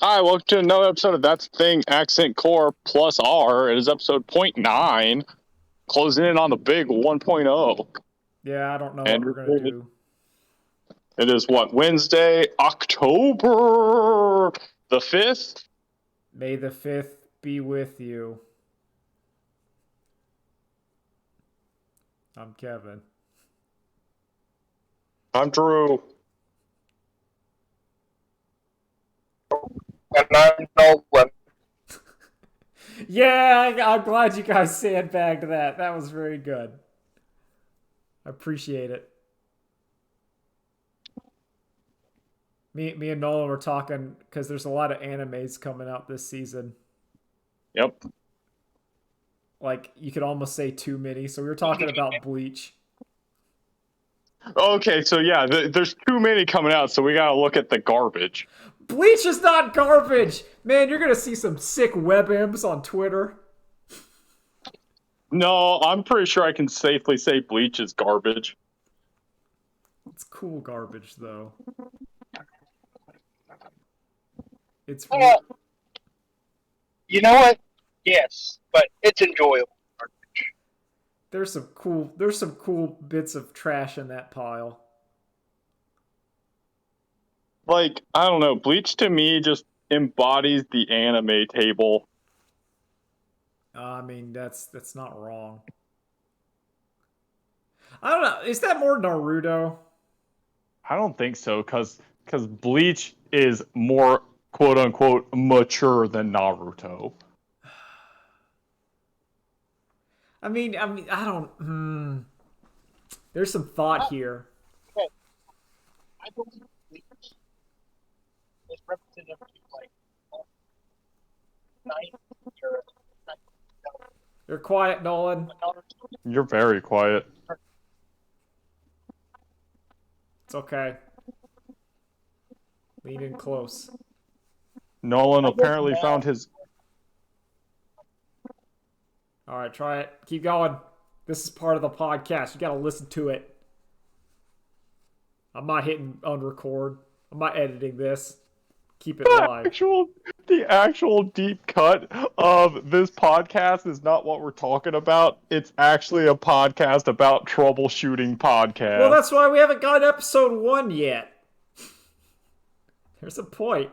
Hi, welcome to another episode of That's the Thing Accent Core plus R. It is episode point 0.9, closing in on the big 1.0. Yeah, I don't know what And we're gonna do. it is what, Wednesday, October the 5th? May the 5th be with you. I'm Kevin. I'm Drew. And I'm Nolan. Yeah, I'm glad you guys sandbagged that. That was very good. I appreciate it. Me and Nolan were talking because there's a lot of animes coming out this season. Yep. Like, you could almost say too many. So we were talking about Bleach. Okay, so yeah, there's too many coming out, so we gotta look at the garbage. Bleach is not garbage! Man, you're gonna see some sick webms on Twitter. No, I'm pretty sure I can safely say Bleach is garbage. It's cool garbage, though. It's Well, you know what? Yes, but it's enjoyable. there's some cool bits of trash in that pile. Like, I don't know, Bleach to me just embodies the anime table. I mean, that's not wrong. I don't know. Is that more Naruto? I don't think so, because Bleach is more quote unquote mature than Naruto. I don't. There's some thought here. Okay, I believe Bleach is representative of like 90 or You're quiet, Nolan. You're very quiet. It's okay. Lean in close. Nolan apparently found his. All right, try it. Keep going. This is part of the podcast. You got to listen to it. I'm not hitting unrecord. I'm not editing this. Keep it live. The actual deep cut of this podcast is not what we're talking about. It's actually a podcast about troubleshooting podcasts. Well, that's why we haven't gotten episode 1 yet. There's a point.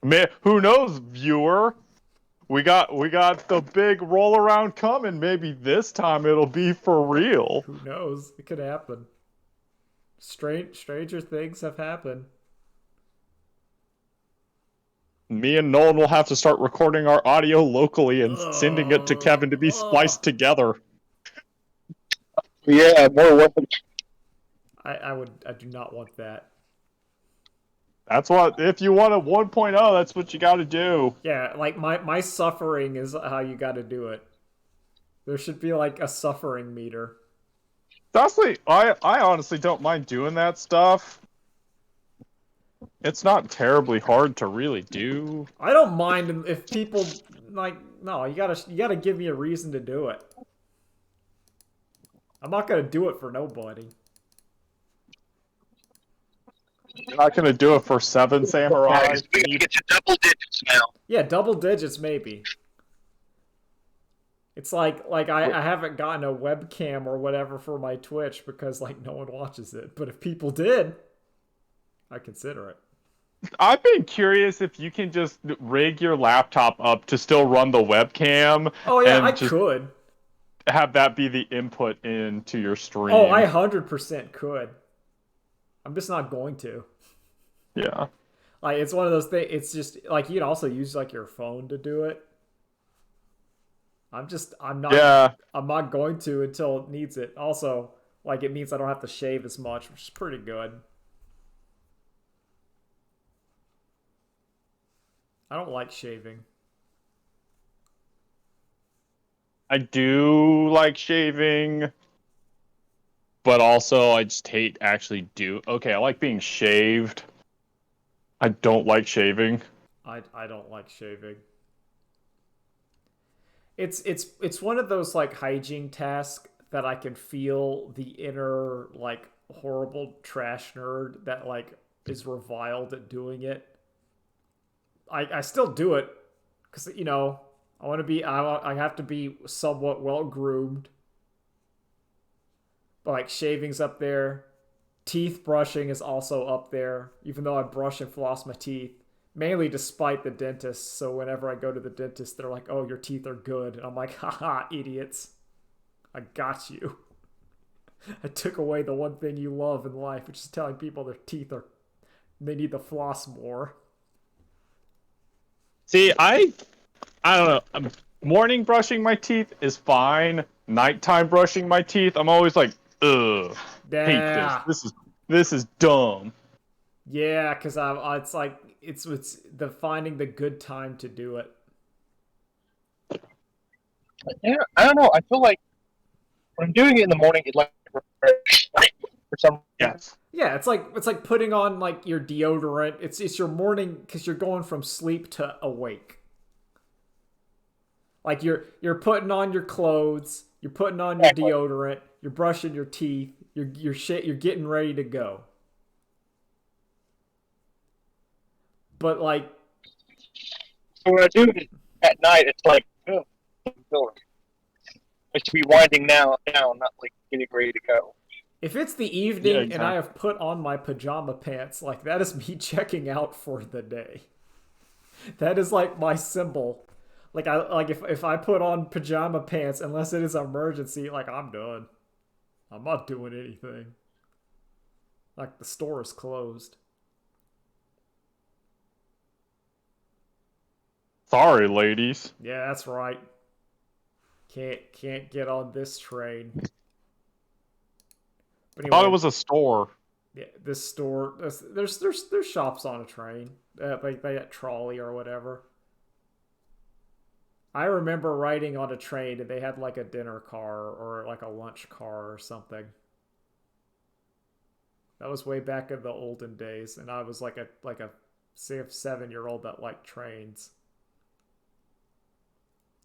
Man, who knows, viewer? We got the big roll around coming. Maybe this time it'll be for real. Who knows? It could happen. Stranger things have happened. Me and Nolan will have to start recording our audio locally and sending it to Kevin to be spliced together. Yeah, more weapons. I do not want that. That's what, if you want a 1.0, that's what you gotta do. Yeah, like my suffering is how you got to do it. There should be like a suffering meter. Honestly, I honestly don't mind doing that stuff. It's not terribly hard to really do. I don't mind if people like. No, you gotta give me a reason to do it. I'm not gonna do it for nobody. You're not gonna do it for 7 Samurai. We gotta get to double digits now. Yeah, double digits maybe. It's like I haven't gotten a webcam or whatever for my Twitch because like no one watches it. But if people did, I consider it. I've been curious if you can just rig your laptop up to still run the webcam. Oh yeah, and I just could. have that be the input into your stream. Oh, I 100% could. I'm just not going to. Yeah. Like it's one of those things. It's just like you can also use like your phone to do it. I'm not. Yeah. I'm not going to until it needs it. Also, like it means I don't have to shave as much, which is pretty good. I don't like shaving. I do like shaving, but also I just hate actually do. Okay, I like being shaved. I don't like shaving. I don't like shaving. It's one of those like hygiene tasks that I can feel the inner like horrible trash nerd that like is reviled at doing it. I still do it because I want to be I have to be somewhat well groomed. But like shaving's up there. Teeth brushing is also up there, even though I brush and floss my teeth. Mainly despite the dentist, so whenever I go to the dentist, they're like, oh, your teeth are good. And I'm like, haha, idiots. I got you. I took away the one thing you love in life, which is telling people their teeth they need to floss more. See, I don't know. Morning brushing my teeth is fine. Nighttime brushing my teeth, I'm always like, ugh, Yeah. hate this. This is dumb. Yeah, because it's like it's the finding the good time to do it. Yeah, I don't know. I feel like when I'm doing it in the morning, it like refresh for some. Yes. Yeah, it's like putting on like your deodorant. It's your morning because you're going from sleep to awake. Like you're putting on your clothes, you're putting on your deodorant, you're brushing your teeth, you're getting ready to go. But like, So when I do it at night, it's like, oh, I should be winding down, not like getting ready to go. if it's the evening and I have put on my pajama pants, like that is me checking out for the day. That is like my symbol. Like if I put on pajama pants, unless it is an emergency, like I'm done. I'm not doing anything. Like the store is closed. Sorry, ladies. Yeah, that's right. Can't get on this train. But I anyway, thought it was a store. yeah, this store. There's shops on a train. Like they got trolley or whatever. I remember riding on a train and they had like a dinner car or like a lunch car or something. That was way back in the olden days, and I was like a 7-year-old that liked trains.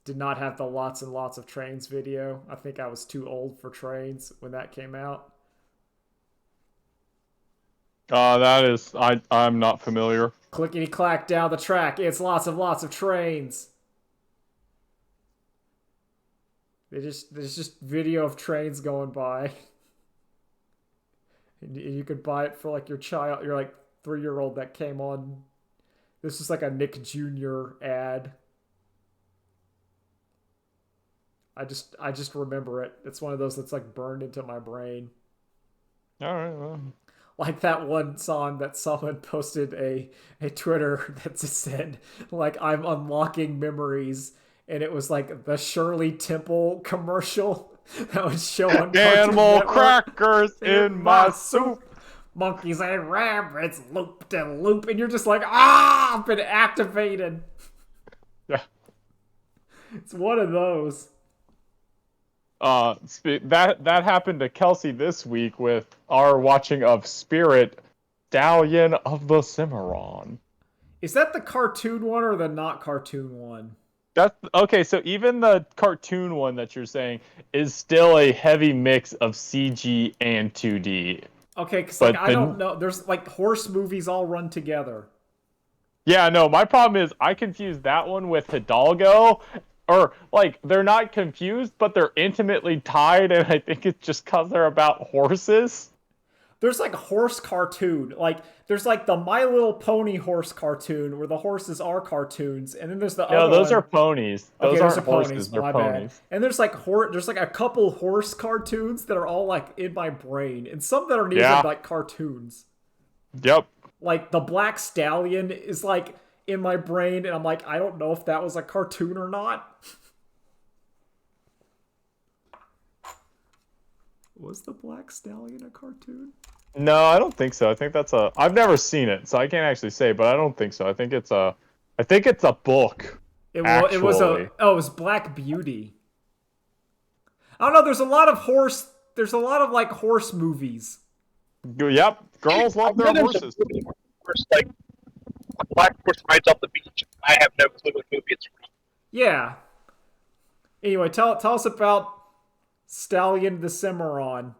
Did not have the lots and lots of trains video. I think I was too old for trains when that came out. That is, I'm not familiar. Clickety clack down the track. It's lots of trains. There's just video of trains going by. And you could buy it for like your child, your like 3-year-old that came on. This is like a Nick Jr. ad. I just remember it. It's one of those that's like burned into my brain. All right, well. Like that one song that someone posted a Twitter that just said like I'm unlocking memories, and it was like the Shirley Temple commercial that was showing Animal crackers in my soup. Monkeys and rabbits looped and loop, and you're just like, I've been activated. Yeah. It's one of those. That happened to Kelsey this week with our watching of Spirit, Stallion of the Cimarron. Is that the cartoon one or the not cartoon one? That's okay. So even the cartoon one that you're saying is still a heavy mix of CG and 2D. Okay, because like, I don't know. There's like horse movies all run together. Yeah, no. My problem is I confused that one with Hidalgo. Or, like, they're not confused, but they're intimately tied, and I think it's just because they're about horses. There's, like, horse cartoon. Like, there's, like, the My Little Pony horse cartoon, where the horses are cartoons, and then there's the other one. No, those are ponies. Those aren't horses, they're ponies. Bad. And there's, like, there's, like, a couple horse cartoons that are all, like, in my brain, and some that aren't even, like, cartoons. Yep. Like, the Black Stallion is, like, in my brain, and I'm like, I don't know if that was a cartoon or not. Was the Black Stallion a cartoon? No, I don't think so. I think that's I've never seen it, so I can't actually say, but I don't think so. I think it's a book. It was Black Beauty. I don't know, there's a lot of like horse movies. Yep. Girls love their horses. Like a black horse rides off the beach. I have no clue what movie it's from. Yeah. Anyway, tell us about Stallion the Cimarron.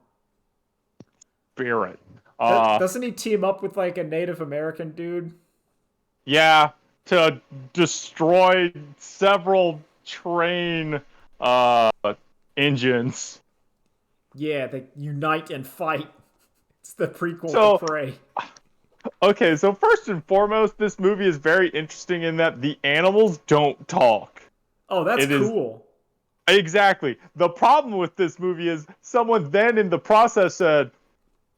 Spirit. Doesn't he team up with like a Native American dude? Yeah. to destroy several train engines. Yeah, they unite and fight. It's the prequel So, to Prey. okay, so first and foremost, this movie is very interesting in that the animals don't talk. Oh, that's It is cool. exactly. The problem with this movie is someone then in the process said,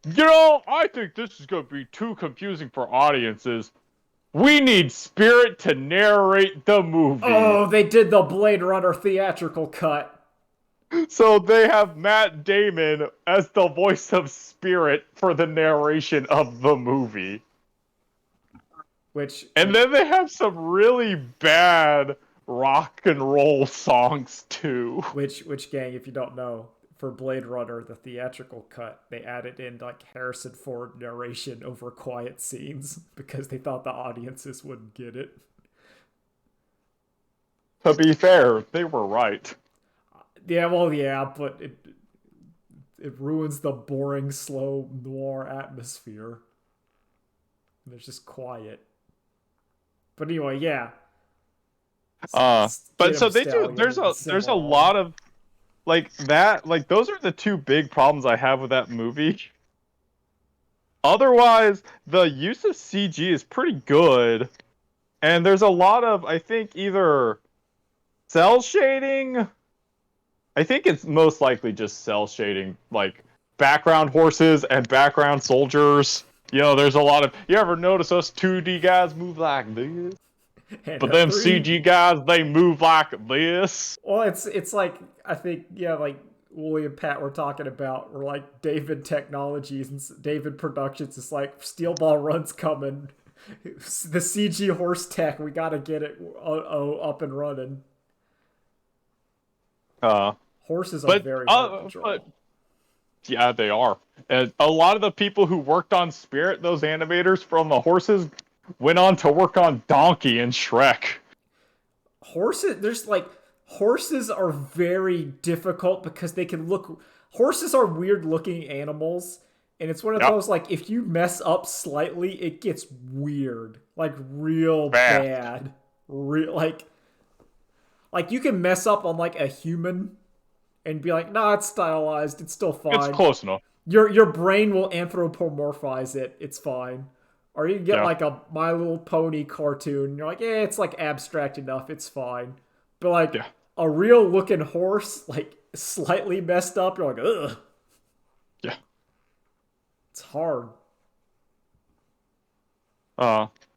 you know, I think this is going to be too confusing for audiences. We need Spirit to narrate the movie. Oh, they did the Blade Runner theatrical cut. So they have Matt Damon as the voice of Spirit for the narration of the movie. And then they have some really bad rock and roll songs too. Which gang, if you don't know, for Blade Runner, the theatrical cut, they added in like Harrison Ford narration over quiet scenes because they thought the audiences wouldn't get it. To be fair, they were right. Yeah, well, yeah, but it ruins the boring, slow noir atmosphere. There's just quiet. But anyway, yeah. But so they do. There's a lot of like that. Like those are the two big problems I have with that movie. Otherwise, the use of CG is pretty good, and there's a lot of I think either cell shading. I think it's most likely just cell shading, like background horses and background soldiers. You know, there's a lot of. You ever notice us 2D guys move like this? But them CG guys, they move like this. Well, it's like I think like Willie and Pat were talking about, or like David Technologies and David Productions. It's like Steel Ball Run's coming. The CG horse tech, we gotta get it up and running. Horses are very hard to draw. Yeah, they are. And a lot of the people who worked on Spirit, those animators from the horses, went on to work on Donkey and Shrek. Horses are very difficult because they can look. Horses are weird looking animals, and it's one of those like if you mess up slightly, it gets weird, like real bad. Like you can mess up on like a human and be like, nah, it's stylized, it's still fine. It's close enough. Your brain will anthropomorphize it. It's fine. Or you can get like a My Little Pony cartoon. And you're like, it's like abstract enough. It's fine. But like a real looking horse, like slightly messed up, you're like, ugh. Yeah. It's hard.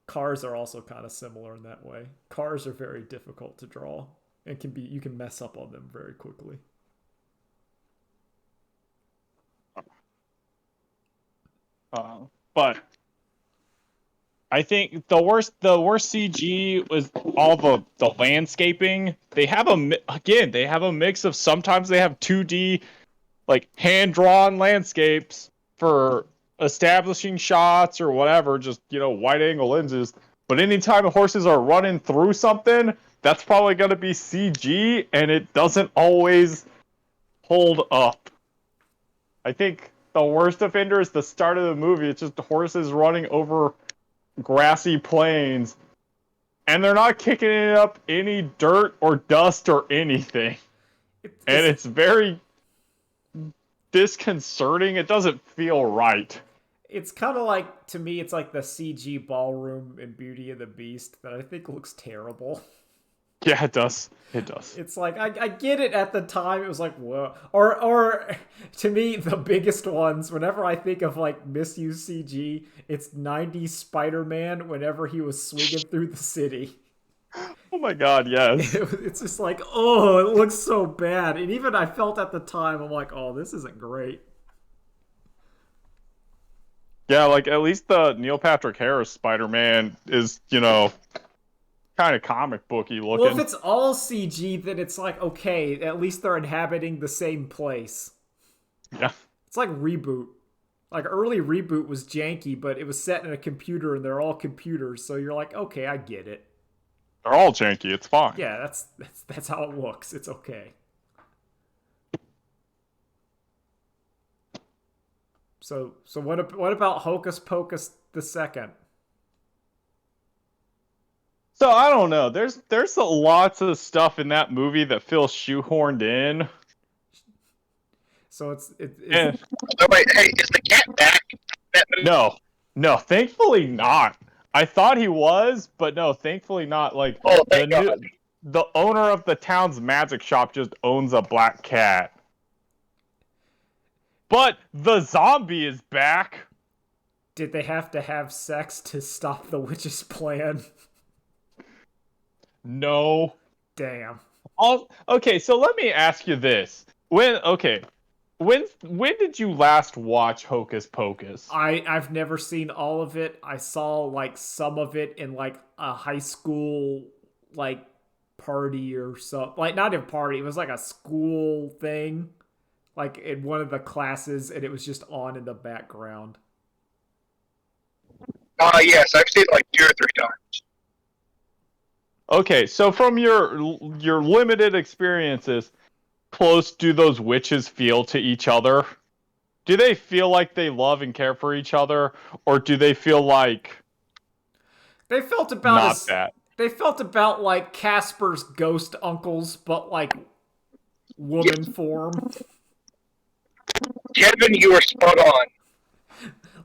Cars are also kind of similar in that way. Cars are very difficult to draw, and you can mess up on them very quickly. But I think the worst CG was all the landscaping. They have a mix of sometimes they have 2D like hand-drawn landscapes for establishing shots or whatever, just wide angle lenses. But anytime horses are running through something, that's probably going to be CG, and it doesn't always hold up. I think the worst offender is the start of the movie. It's just the horses running over grassy plains, and they're not kicking it up any dirt or dust or anything. It's very disconcerting. It doesn't feel right. It's kind of like, to me, it's like the CG ballroom in Beauty and the Beast that I think looks terrible. Yeah, it does. It does. It's like, I get it at the time. It was like, whoa. Or to me, the biggest ones, whenever I think of like misused CG, it's 90s Spider-Man whenever he was swinging through the city. Oh my god, yes. It's just like, oh, it looks so bad. And even I felt at the time, I'm like, oh, this isn't great. Yeah, like at least the Neil Patrick Harris Spider-Man is, kind of comic booky looking. Well, if it's all CG, then it's like, okay, at least they're inhabiting the same place. Yeah. It's like Reboot. Like early Reboot was janky, but it was set in a computer and they're all computers, so you're like, okay, I get it. They're all janky, it's fine. Yeah, that's how it looks. It's okay. So what about Hocus Pocus the second? So I don't know. There's lots of stuff in that movie that feels shoehorned in. So it's And Oh, wait, hey, is the cat back? That movie? no, thankfully not. I thought he was, but no, thankfully not. Like Oh, the thank God. the owner of the town's magic shop just owns a black cat. But the zombie is back. did they have to have sex to stop the witch's plan? No. Damn. Okay, so let me ask you this. When did you last watch Hocus Pocus? I've never seen all of it. I saw like some of it in like a high school like party or so, like not a party, it was like a school thing, like in one of the classes, and it was just on in the background. Yes, I've seen it like 2 or 3 times. Okay, so from your limited experiences, close do those witches feel to each other? Do they feel like they love and care for each other, or do they feel like They felt about not as that? they felt about like Casper's ghost uncles, but like woman form. Kevin, you are spot on.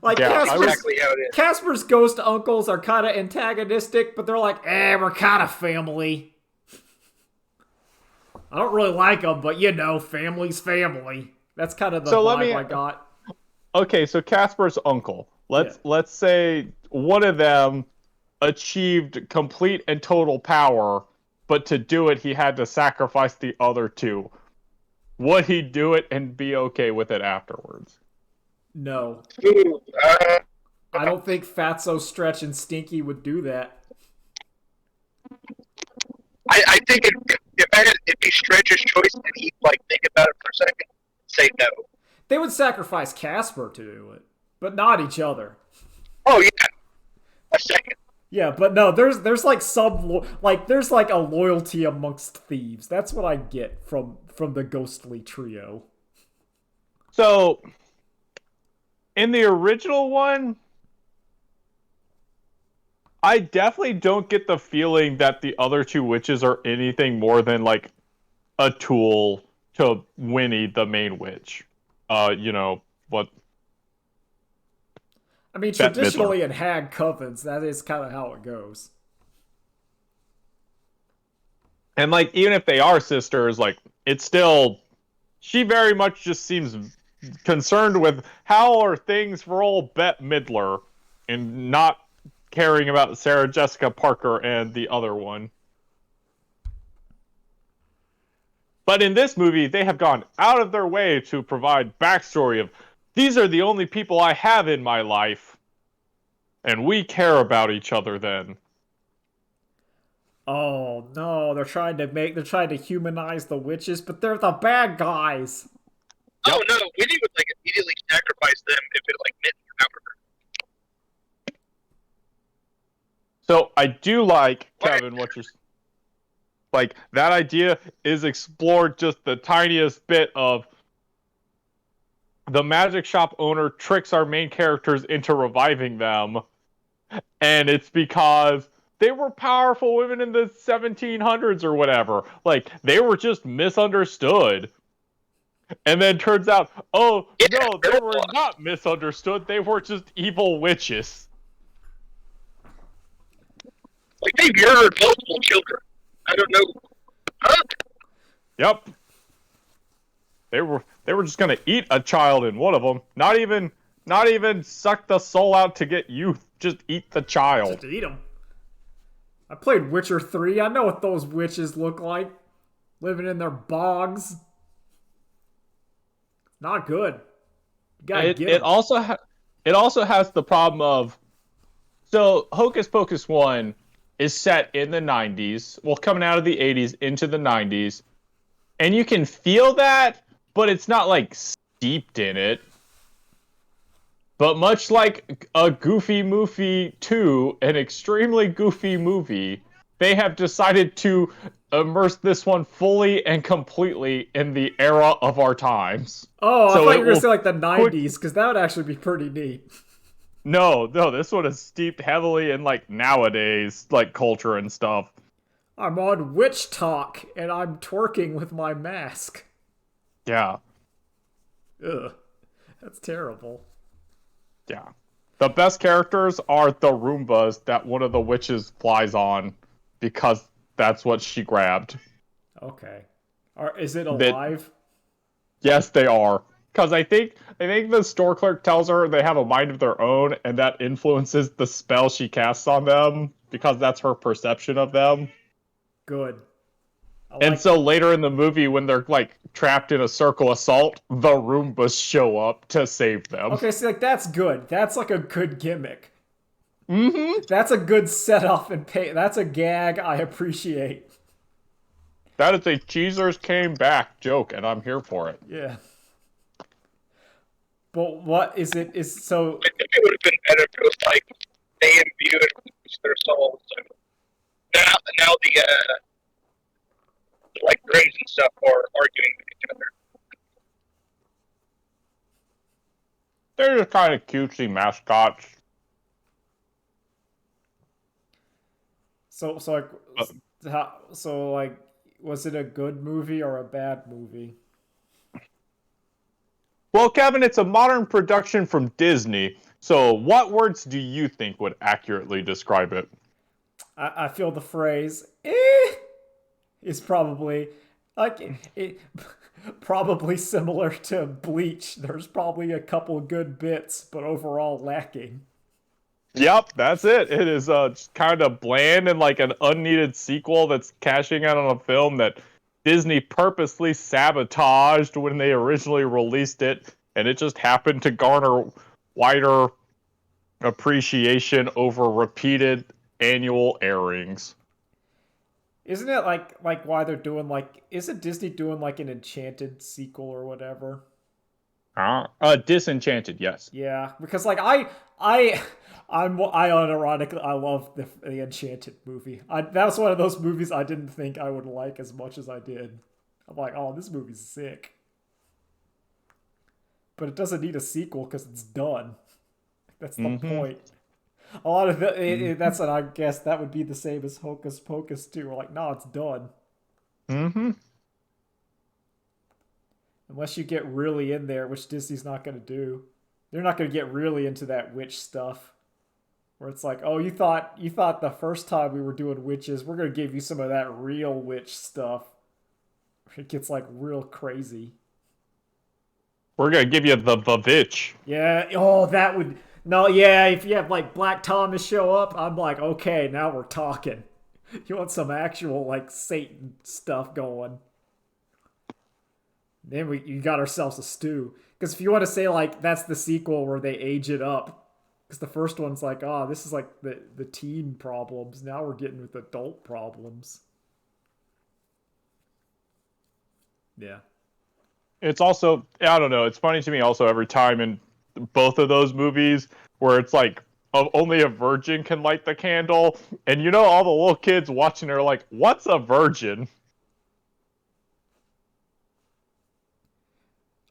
Like Yeah, That's I was- exactly how it is. Casper's ghost uncles are kind of antagonistic, but they're like, we're kind of family. I don't really like them, but you know, family's family. That's kind of the So let vibe me- I got. Okay, so Casper's uncle. Let's say one of them achieved complete and total power, but to do it he had to sacrifice the other two. Would he do it and be okay with it afterwards? No. Ooh, I don't think Fatso, Stretch, and Stinky would do that. I think if he stretches choice and he like think about it for a second, say no. They would sacrifice Casper to do it, but not each other. Oh yeah, a second. Yeah, but no, there's like there's like a loyalty amongst thieves. That's what I get from the ghostly trio. So, in the original one, I definitely don't get the feeling that the other two witches are anything more than like a tool to Winnie, the main witch. What? I mean, Bette traditionally in hag covens, that is kind of how it goes. And like, even if they are sisters, like, it's still, she very much just seems concerned with how are things for old Bette Midler, and not caring about Sarah Jessica Parker and the other one. But in this movie, they have gone out of their way to provide backstory of, these are the only people I have in my life, and we care about each other then. Oh no, they're trying to humanize the witches, but they're the bad guys. Oh no, Winnie would like immediately sacrifice them if it like meant power. So I do like, Kevin, what you're like, that idea is explored just the tiniest bit of the magic shop owner tricks our main characters into reviving them, and it's because they were powerful women in the 1700s or whatever. Like, they were just misunderstood. And then turns out, oh, no, they were not misunderstood. They were just evil witches. Like they murdered multiple children. I don't know. Huh? Yep. They were just gonna eat a child in one of them. Not even suck the soul out to get youth. Just eat the child. Just eat them. I played Witcher 3. I know what those witches look like. Living in their bogs. Not good. You gotta get It 'em. also has the problem of, so Hocus Pocus 1 is set in the 90s, well, coming out of the 80s into the 90s, and you can feel that, but it's not like steeped in it. But much like a Goofy Movie 2, an extremely goofy movie, they have decided to immerse this one fully and completely in the era of our times. Oh, I So thought it you were gonna will say like the 90s, because that would actually be pretty neat. No, this one is steeped heavily in like nowadays like culture and stuff. I'm on Witch Talk and I'm twerking with my mask. Yeah, Ugh, that's terrible. yeah. The best characters are the Roombas that one of the witches flies on because that's what she grabbed. Okay. Is it That alive? yes, they are. Because I think the store clerk tells her they have a mind of their own, and that influences the spell she casts on them because that's her perception of them. Good. I And like so that. later in the movie, when they're like trapped in a circle assault, the Roombas show up to save them. Okay, see, like that's good. That's like a good gimmick. Mm-hmm. That's a good setup and pay. That's a gag I appreciate. That is a Cheezers came back joke, and I'm here for it. Yeah. But what is it? Is so I think it would have been better if it was like they imbued their souls. And now the like Grims and stuff are arguing with each other. They're just kind of cutesy mascots. so like Uh, like was it a good movie or a bad movie? Well, Kevin, it's a modern production from Disney. So, what words do you think would accurately describe it? I feel the phrase is probably like it, probably similar to Bleach. There's probably a couple good bits, but overall lacking. Yep, that's it. It is kind of bland and like an unneeded sequel that's cashing out on a film that Disney purposely sabotaged when they originally released it, and it just happened to garner wider appreciation over repeated annual airings. Isn't it like why they're doing like isn't Disney doing like an Enchanted sequel or whatever? Disenchanted, yes. Yeah, because like I unironically I love the Enchanted movie. That was one of those movies I didn't think I would like as much as I did. I'm like, oh, this movie's sick, but it doesn't need a sequel because it's done. That's the Mm-hmm. point. A lot of that's what I guess that would be the same as Hocus Pocus too. We're like, no, it's done. Mm-hmm. Unless you get really in there, which Disney's not going to do. They're not going to get really into that witch stuff. Where it's like, oh, you thought the first time we were doing witches, we're going to give you some of that real witch stuff. It gets like real crazy. We're gonna give you the Vavitch. Yeah, oh, that would no, yeah, if you have like Black Thomas show up, I'm like, okay, now we're talking. You want some actual like Satan stuff going. Then you got ourselves a stew. Because if you want to say like that's the sequel where they age it up, because the first one's like, oh, this is like the teen problems. Now we're getting with adult problems. Yeah. It's also, I don't know, it's funny to me also every time in both of those movies where it's like only a virgin can light the candle, and you know all the little kids watching are like, what's a virgin?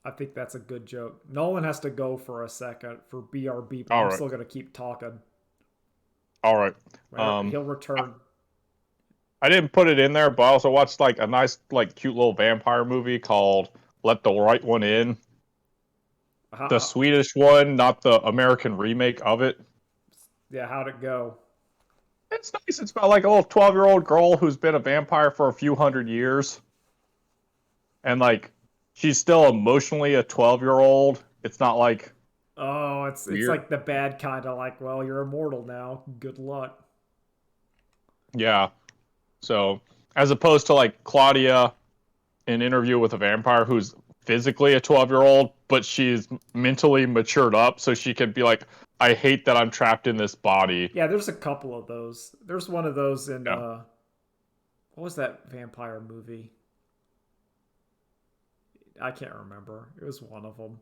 I think that's a good joke. Nolan has to go for a second for BRB, but All I'm right. still gonna keep talking. All right. He'll return. I didn't put it in there, but I also watched like a nice, like, cute little vampire movie called Let the Right One In. The Swedish one, not the American remake of it. Yeah, how'd it go? It's nice. It's about like a little 12-year-old girl who's been a vampire for a few hundred years. And like she's still emotionally a 12-year-old. It's not like Oh, it's weird. like the bad kind of like, well, you're immortal now. Good luck. Yeah. So, as opposed to like Claudia in Interview with a Vampire, who's physically a 12-year-old, but she's mentally matured up, so she can be like, I hate that I'm trapped in this body. Yeah, there's a couple of those. There's one of those in Yeah. what was that vampire movie? I can't remember. It was one of them.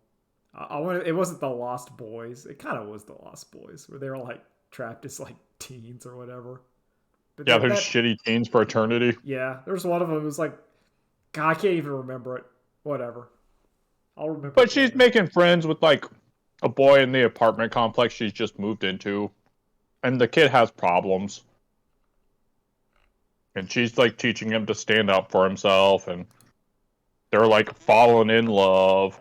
It wasn't the Lost Boys. It kind of was the Lost Boys, where they were like trapped as like teens or whatever. But Yeah, there's shitty teens for eternity. Yeah, there's one of them. It was like, God, I can't even remember it. Whatever. I'll remember. But she's making friends with like a boy in the apartment complex she's just moved into, and the kid has problems. And she's like teaching him to stand up for himself, and they're like falling in love.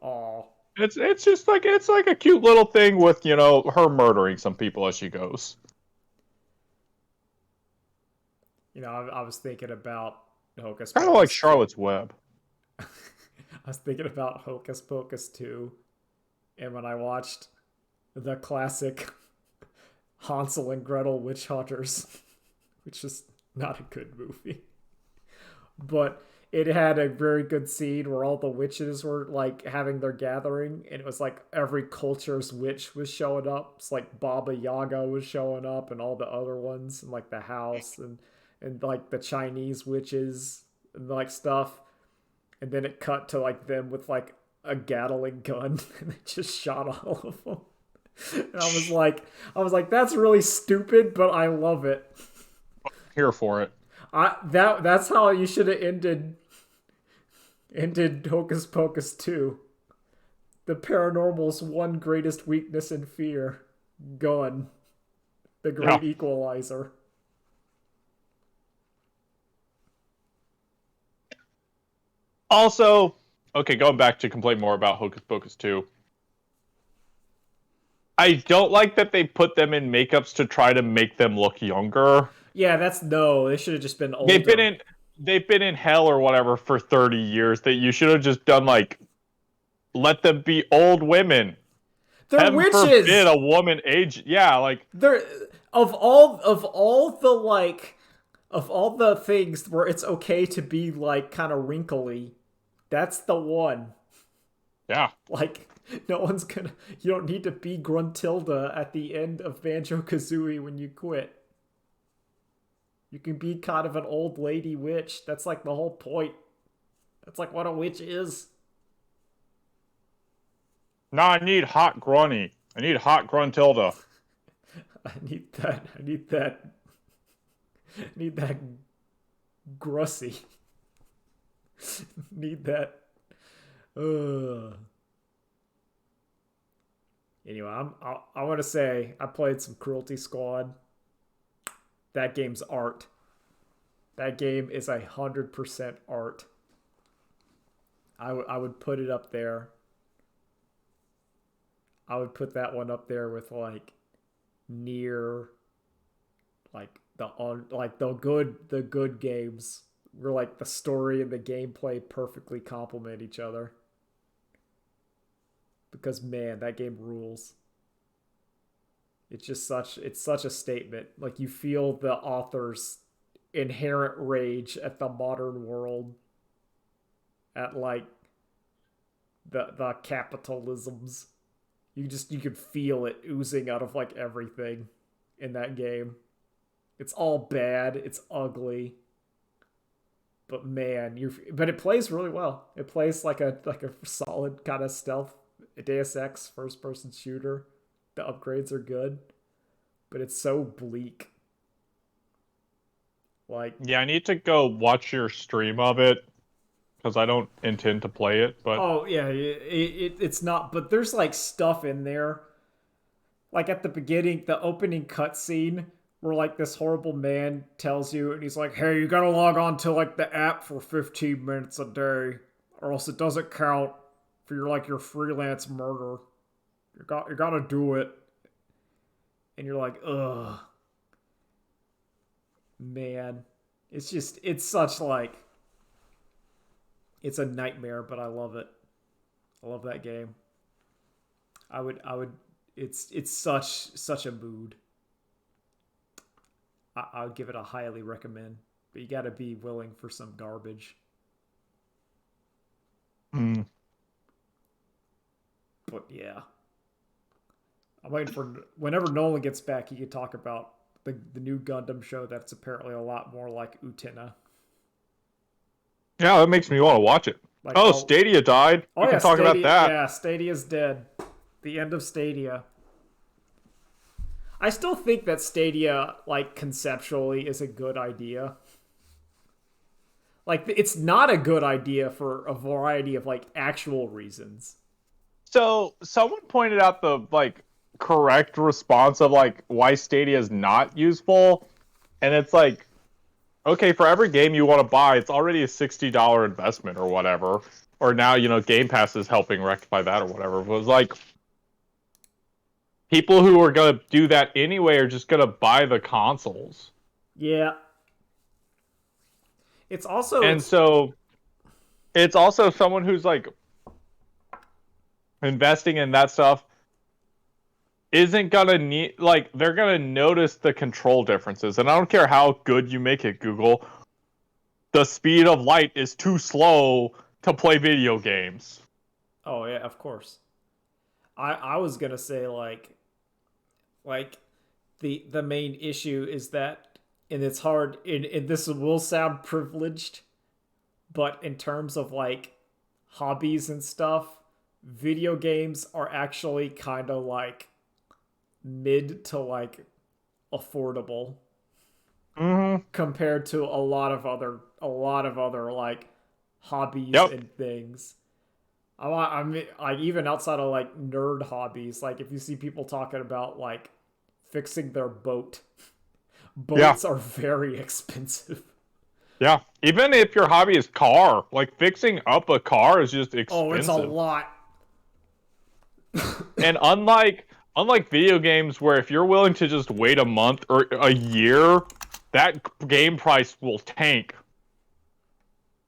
Oh, It's just like it's like a cute little thing with, you know, her murdering some people as she goes. you know, I was thinking about Hocus Kind of like Pocus 2. Charlotte's Web. I was thinking about Hocus Pocus 2, and when I watched the classic Hansel and Gretel Witch Hunters, which is not a good movie, but it had a very good scene where all the witches were like having their gathering, and it was like every culture's witch was showing up. It's like Baba Yaga was showing up, and all the other ones, and like the house, and like the Chinese witches and like stuff. And then it cut to like them with like a Gatling gun, and they just shot all of them. And I was like, that's really stupid, but I love it. Here for it. That's how you should have ended Hocus Pocus 2. The paranormal's one greatest weakness and fear. Gun. The great equalizer. Also, okay, going back to complain more about Hocus Pocus 2. I don't like that they put them in makeups to try to make them look younger. Yeah, they should have just been older. They've been in hell or whatever for 30 years. That you should have just done like let them be old women. They're Heaven witches. forbid a woman age. Yeah, like they're of all the things where it's okay to be like kind of wrinkly, that's the one. Yeah. Like no one's gonna. You don't need to be Gruntilda at the end of Banjo-Kazooie when you quit. You can be kind of an old lady witch. That's like the whole point. That's like what a witch is. No, I need hot Grunny. I need hot Gruntilda. I need that. I need that. I need that Grussy. Need that. Anyway, I want to say I played some Cruelty Squad. That game's art. That game is 100% art. I would put it up there. I would put that one up there with like near like the good games where like the story and the gameplay perfectly complement each other. Because man, that game rules. It's such a statement. Like you feel the author's inherent rage at the modern world, at like the capitalisms. You could feel it oozing out of like everything in that game. It's all bad, it's ugly. But man, but it plays really well. It plays like a solid kind of stealth Deus Ex first person shooter. The upgrades are good, but it's so bleak. Like, yeah, I need to go watch your stream of it because I don't intend to play it. But oh yeah, it's not. But there's like stuff in there, like at the beginning, the opening cutscene, where like this horrible man tells you, and he's like, "Hey, you gotta log on to like the app for 15 minutes a day, or else it doesn't count for your freelance murder. You gotta do it." And you're like, ugh. Man. It's such like, it's a nightmare, but I love it. I love that game. It's such a mood. I would give it a highly recommend, but you gotta be willing for some garbage. Mm. But yeah. I'm waiting for whenever Nolan gets back, he could talk about the new Gundam show that's apparently a lot more like Utena. Yeah, that makes me want to watch it. Like, Stadia died. We can talk about that. Yeah, Stadia's dead. The end of Stadia. I still think that Stadia, like, conceptually is a good idea. Like, it's not a good idea for a variety of like actual reasons. So someone pointed out the like correct response of like why Stadia is not useful, and it's like, okay, for every game you want to buy, it's already a $60 investment or whatever. Or now, Game Pass is helping rectify that or whatever. It was like, people who are going to do that anyway are just going to buy the consoles. Yeah. It's also... And so, it's also someone who's like, investing in that stuff isn't gonna need, like, they're gonna notice the control differences. And I don't care how good you make it, Google, the speed of light is too slow to play video games. Oh yeah, of course. I was gonna say like the main issue is that, and it's hard, and this will sound privileged, but in terms of like hobbies and stuff, video games are actually kind of like mid to like affordable compared to a lot of other like hobbies and things. I mean, like, even outside of like nerd hobbies, like if you see people talking about like fixing their boats are very expensive. Yeah, even if your hobby is car, like fixing up a car is just expensive. Oh, it's a lot. And unlike video games, where if you're willing to just wait a month or a year, that game price will tank.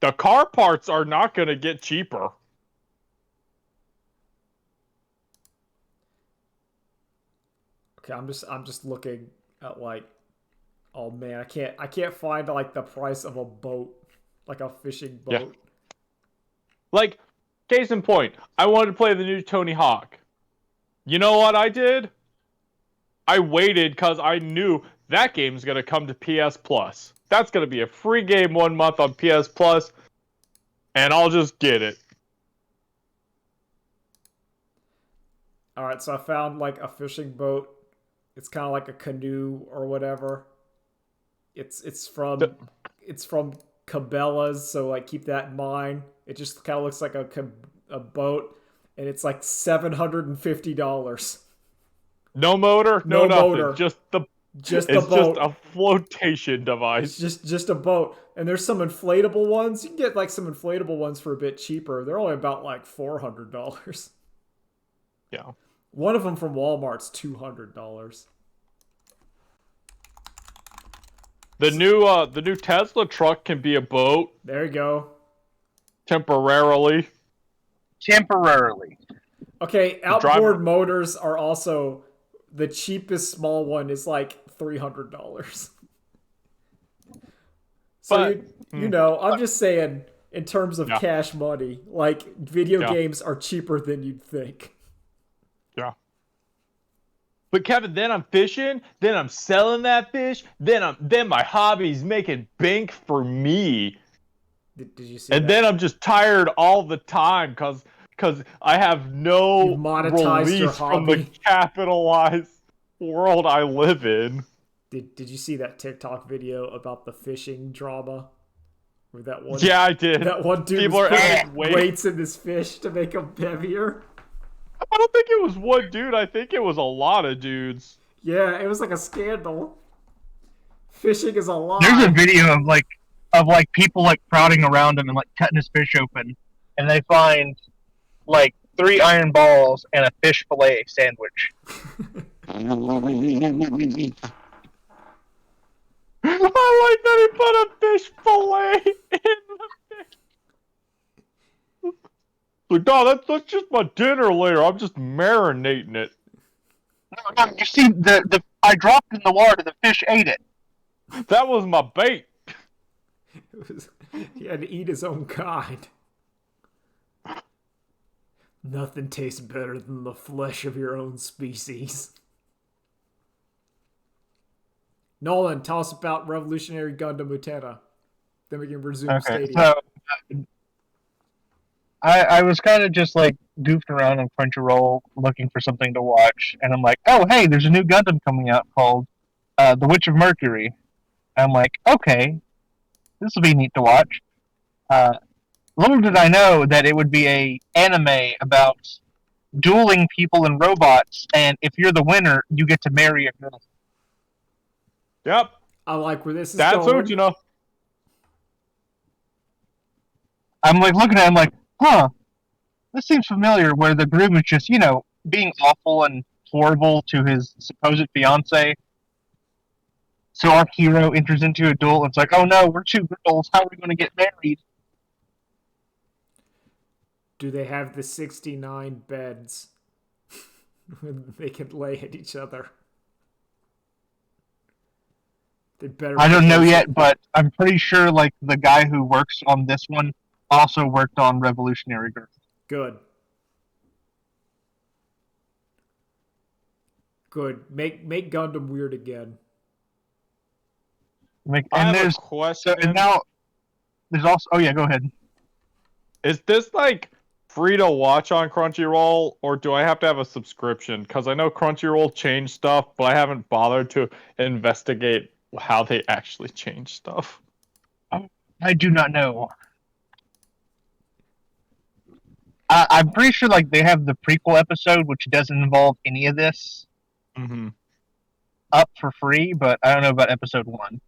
The car parts are not going to get cheaper. Okay, I'm just looking at like, oh man, I can't find like the price of a boat, like a fishing boat. Yeah. Like, case in point, I wanted to play the new Tony Hawk. You know what I did? I waited because I knew that game's going to come to PS Plus. That's going to be a free game 1 month on PS Plus, and I'll just get it. Alright, so I found like a fishing boat. It's kind of like a canoe or whatever. It's from Cabela's, so like keep that in mind. It just kind of looks like a boat, and it's like $750. No motor, no nothing. Motor. Just a boat. Just a flotation device. It's just a boat. And there's some inflatable ones. You can get like some inflatable ones for a bit cheaper. They're only about like $400. Yeah. One of them from Walmart's $200. The new Tesla truck can be a boat. There you go. Temporarily. Okay, outboard motors are also, the cheapest small one is like $300. So you know, I'm just saying, in terms of cash money, like video games are cheaper than you'd think. Yeah. But Kevin, then I'm fishing, then I'm selling that fish, then my hobby's making bank for me. Did you see and that? Then I'm just tired all the time because I have no release from the capitalized world I live in. Did you see that TikTok video about the fishing drama? Where that one? Yeah, I did. That one dude People was are putting weights in this fish to make him heavier. I don't think it was one dude. I think it was a lot of dudes. Yeah, it was like a scandal. Fishing is a lie. There's a video of like people like crowding around him and like cutting his fish open, and they find like 3 iron balls and a fish fillet sandwich. I like that he put a fish fillet in the fish. Like, no, that's just my dinner later. I'm just marinating it. No, you see, I dropped in the water. The fish ate it. That was my bait. He had to eat his own kind. Nothing tastes better than the flesh of your own species. Nolan, tell us about Revolutionary Gundam Utena. Then we can resume Stadia. So I was kind of just like goofed around on Crunchyroll looking for something to watch, and I'm like, oh hey, there's a new Gundam coming out called The Witch of Mercury. I'm like, okay, this will be neat to watch. Little did I know that it would be a anime about dueling people and robots, and if you're the winner, you get to marry a girl. Yep. I like where this is That's going. what you know. I'm like looking at it, I'm like, huh, this seems familiar, where the groom is just, being awful and horrible to his supposed fiance. So our hero enters into a duel, and it's like, oh no, we're two girls, how are we going to get married? Do they have the 69 beds they can lay at each other? They better. I don't know yet, but I'm pretty sure, like, the guy who works on this one also worked on Revolutionary Girl. Good. Good. Make Gundam weird again. I And have a there's question. and now there's also. Oh yeah, go ahead. Is this like free to watch on Crunchyroll, or do I have to have a subscription? Because I know Crunchyroll changed stuff, but I haven't bothered to investigate how they actually change stuff. I do not know. I'm pretty sure like they have the prequel episode, which doesn't involve any of this, Mm-hmm. up for free, but I don't know about episode 1.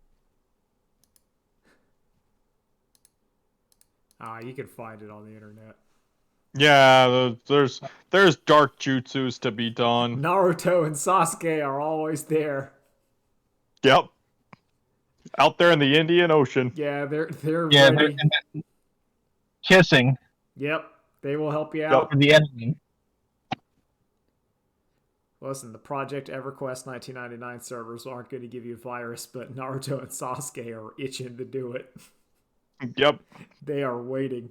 You can find it on the internet. Yeah, there's dark jutsus to be done. Naruto and Sasuke are always there. Yep. Out there in the Indian Ocean. Yeah, they're Yeah, ready. they're kissing Yep, they will help you out. for the enemy. Listen, the Project EverQuest 1999 servers aren't going to give you a virus, but Naruto and Sasuke are itching to do it. Yep. They are waiting.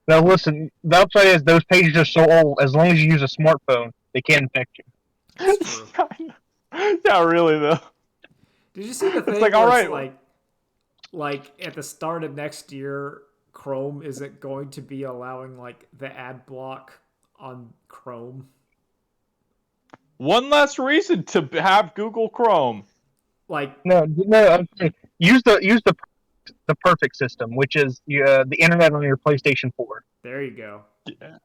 Now listen, the upside is those pages are so old. As long as you use a smartphone, they can't infect you. That's true. Yeah, really though. Did you see the thing? It's like, where all it's right. like at the start of next year, Chrome isn't going to be allowing like the ad block on Chrome. One less reason to have Google Chrome. Like, No, I'm saying, use the perfect system, which is the internet on your PlayStation 4. there you go. Yeah.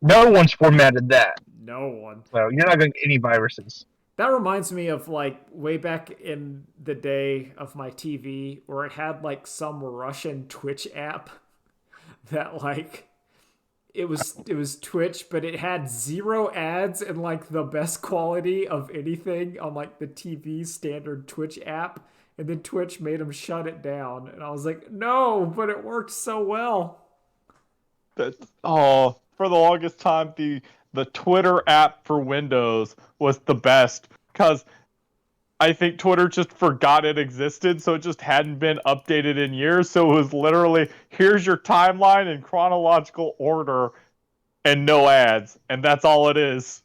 No one's formatted that, No one. so you're not going to get any viruses. That reminds me of like way back in the day of my TV where it had like some Russian Twitch app that like it was Twitch, but it had 0 ads and like the best quality of anything on like the TV standard Twitch app, and then Twitch made them shut it down, and I was like, no, but it worked so well. For the longest time, the Twitter app for Windows was the best because I think Twitter just forgot it existed, so it just hadn't been updated in years. So it was literally, here's your timeline in chronological order and no ads, and that's all it is.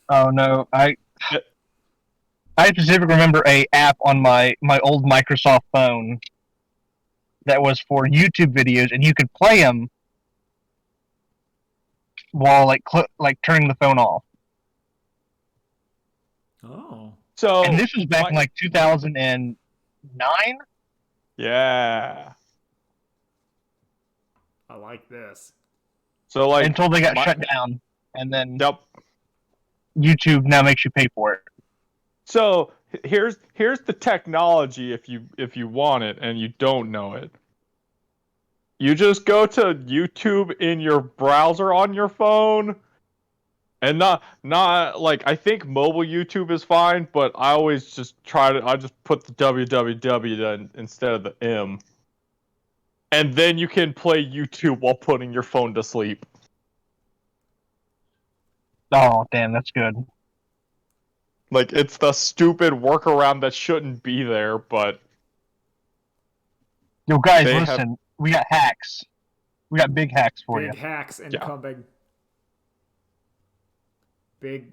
Oh no, I specifically remember a app on my old Microsoft phone that was for YouTube videos, and you could play them while like turning the phone off. Oh. So And this was back in like 2009. Yeah. I like this. So like Until they got shut down, and then Yep. YouTube now makes you pay for it. So here's the technology if you want it and you don't know it. You just go to YouTube in your browser on your phone, and not like, I think mobile YouTube is fine, but I always just I just put the www instead of the M. And then you can play YouTube while putting your phone to sleep. Oh damn, that's good. Like, it's the stupid workaround that shouldn't be there, but Yo guys, They listen, we got hacks. We got big hacks for Big you. hacks incoming. Big.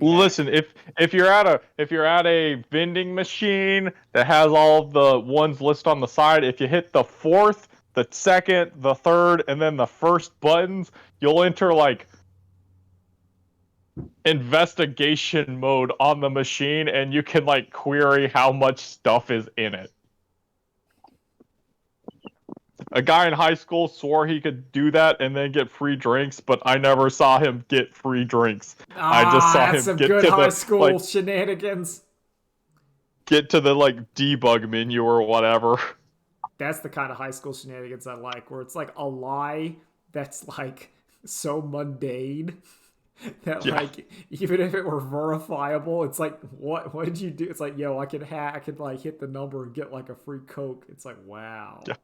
listen, if you're at a vending machine that has all of the ones listed on the side, if you hit the 4th, the 2nd, the 3rd, and then the 1st buttons, you'll enter like investigation mode on the machine, and you can like query how much stuff is in it. A guy in high school swore he could do that and then get free drinks, but I never saw him get free drinks. I just saw That's him some get good to high the school shenanigans. debug menu or whatever. That's the kind of high school shenanigans I like, where it's like a lie that's like so mundane that like even if it were verifiable, it's like what did you do? It's like, yo, I could like hit the number and get like a free Coke. It's like, wow. Yeah.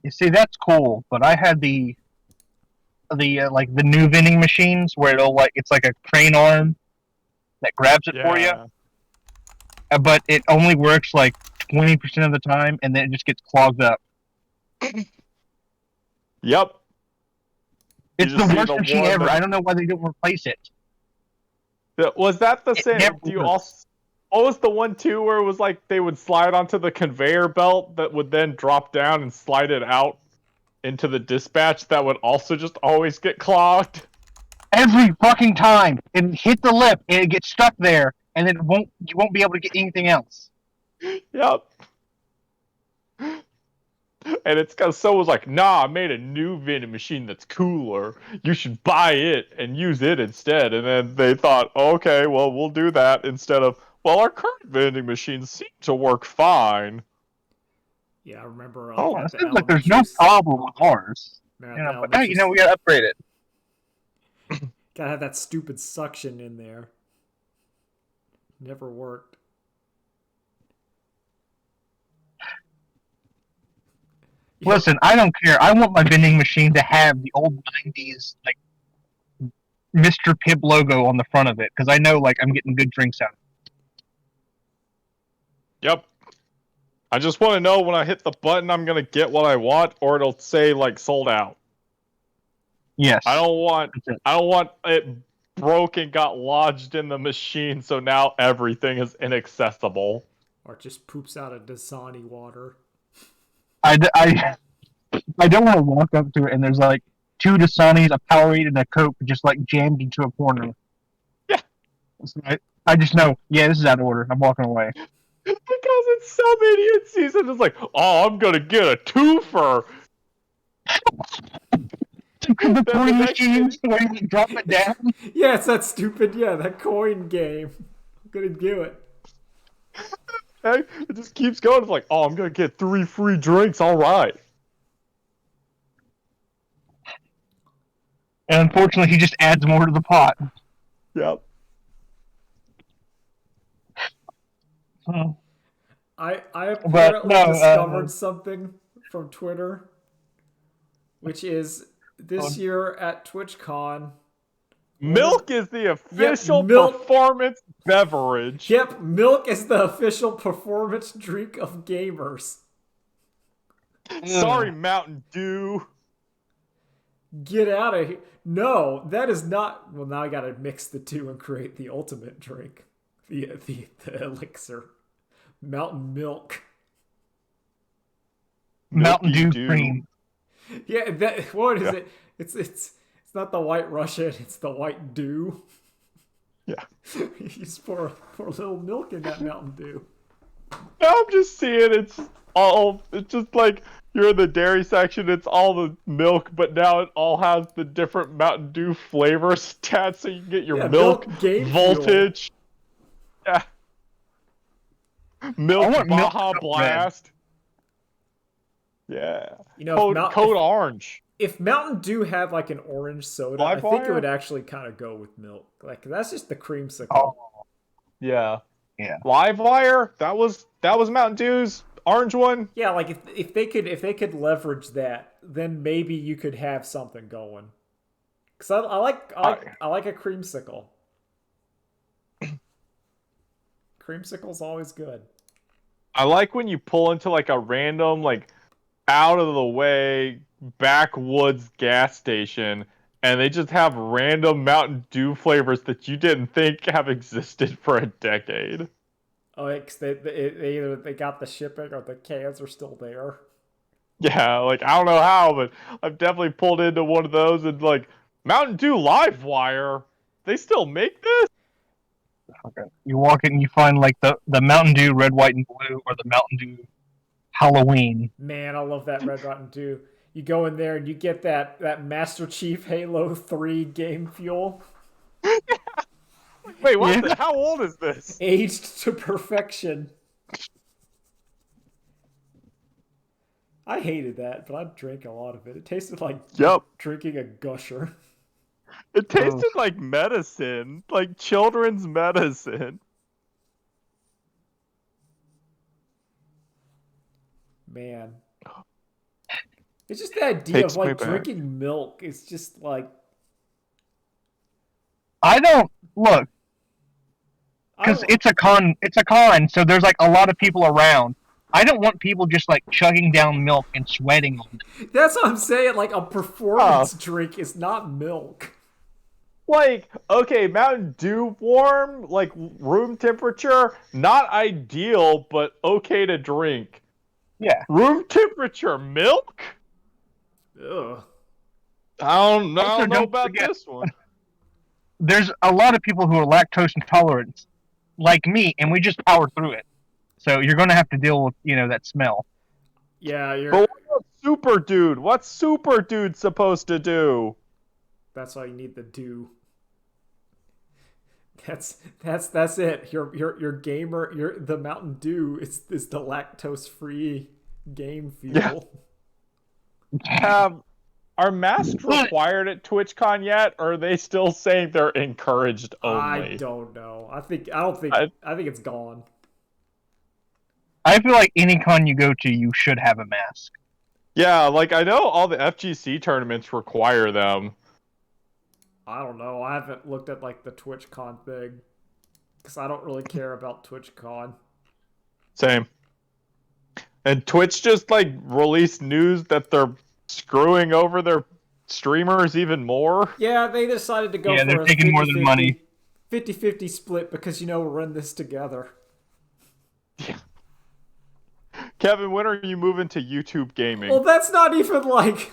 You see, that's cool, but I had the like the new vending machines where it's like a crane arm that grabs it for you, but it only works like 20% of the time, and then it just gets clogged up. Yep. It's the worst machine ever. I don't know why they don't replace it. Was that the same? Do you also? Oh, was the one too where it was like they would slide onto the conveyor belt that would then drop down and slide it out into the dispatch that would also just always get clogged? Every fucking time it hit the lip and it gets stuck there, and then you won't be able to get anything else. Yep. And it's because someone was like, nah, I made a new vending machine that's cooler. You should buy it and use it instead. And then they thought, okay, well, we'll do that instead of, well, our current vending machines seem to work fine. Yeah, I remember. It seems like there's no problem with ours. But now, we gotta upgrade it. Gotta have that stupid suction in there. Never worked. Listen, I don't care. I want my vending machine to have the old 90s, like, Mr. Pibb logo on the front of it, because I know, like, I'm getting good drinks out of it. Yep. I just want to know when I hit the button I'm going to get what I want, or it'll say, like, sold out. Yes. I don't want it broke and got lodged in the machine, so now everything is inaccessible. Or it just poops out a Dasani water. I don't want to walk up to it and there's like 2 Dasanis, a Powerade, and a Coke just like jammed into a corner. Yeah. I just know, yeah, this is out of order. I'm walking away. Because it's some idiot season. It's like, oh, I'm going to get a twofer. The coin machines where you drop it down. Yeah, it's that stupid, that coin game. I'm going to do it. Hey, it just keeps going. It's like, oh, I'm going to get 3 free drinks. All right. And unfortunately, he just adds more to the pot. Yep. I apparently discovered something from Twitter, which is this year at TwitchCon. Milk is the official performance beverage. Yep, milk is the official performance drink of gamers. Sorry, Mountain Dew. Get out of here. No, that is not... Well, now I gotta mix the two and create the ultimate drink. The elixir. Mountain Milk. Mountain Dew cream. Yeah, what is it? It's not the White Russian, it's the White Dew. Yeah. You just pour a little milk in that Mountain Dew. Now I'm just seeing it's just like you're in the dairy section, it's all the milk, but now it all has the different Mountain Dew flavors attached so you can get your milk voltage. Yeah. Milk Baja Blast. Yeah. Code Orange. If Mountain Dew had like an orange soda, I think it would actually kind of go with milk. Like that's just the creamsicle. Oh. Yeah. Livewire? That was Mountain Dew's orange one? Yeah, like if they could leverage that, then maybe you could have something going. Cuz I like a creamsicle. Creamsicle's always good. I like when you pull into like a random like out of the way backwoods gas station and they just have random Mountain Dew flavors that you didn't think have existed for a decade. Oh, because they either they got the shipping or the cans are still there. Yeah, like I don't know how, but I've definitely pulled into one of those and like Mountain Dew Livewire. They still make this? Okay. You walk in and you find like the Mountain Dew red, white, and blue, or the Mountain Dew Halloween. Man, I love that Red Rotten 2. You go in there and you get that Master Chief Halo 3 game fuel. Wait, what? How old is this? Aged to perfection. I hated that, but I drank a lot of it. It tasted like drinking a gusher. It tasted like medicine, like children's medicine. Man. It's just the idea Takes of like me back. drinking milk. It's just like I don't look because it's a con. It's a con, so there's like a lot of people around. I don't want people just like chugging down milk and sweating on it. That's what I'm saying. Like a performance drink is not milk. Like, okay, Mountain Dew warm, like room temperature, not ideal, but okay to drink. Yeah. Room temperature milk? Ugh. I don't know don't about forget- this one. There's a lot of people who are lactose intolerant, like me, and we just power through it. So you're going to have to deal with, that smell. Yeah, you're. But what about Super Dude? What's Super Dude supposed to do? That's why you need the dew. That's it. Your gamer. The Mountain Dew is the lactose free game fuel. Yeah. Are masks required at TwitchCon yet, or are they still saying they're encouraged only? I don't know. I think it's gone. I feel like any con you go to, you should have a mask. Yeah, like I know all the FGC tournaments require them. I don't know. I haven't looked at like the TwitchCon thing because I don't really care about TwitchCon. Same. And Twitch just like released news that they're screwing over their streamers even more. Yeah, they decided to go for they're a taking more than money. 50-50 split because we're in this together. Yeah. Kevin, when are you moving to YouTube gaming? Well, that's not even like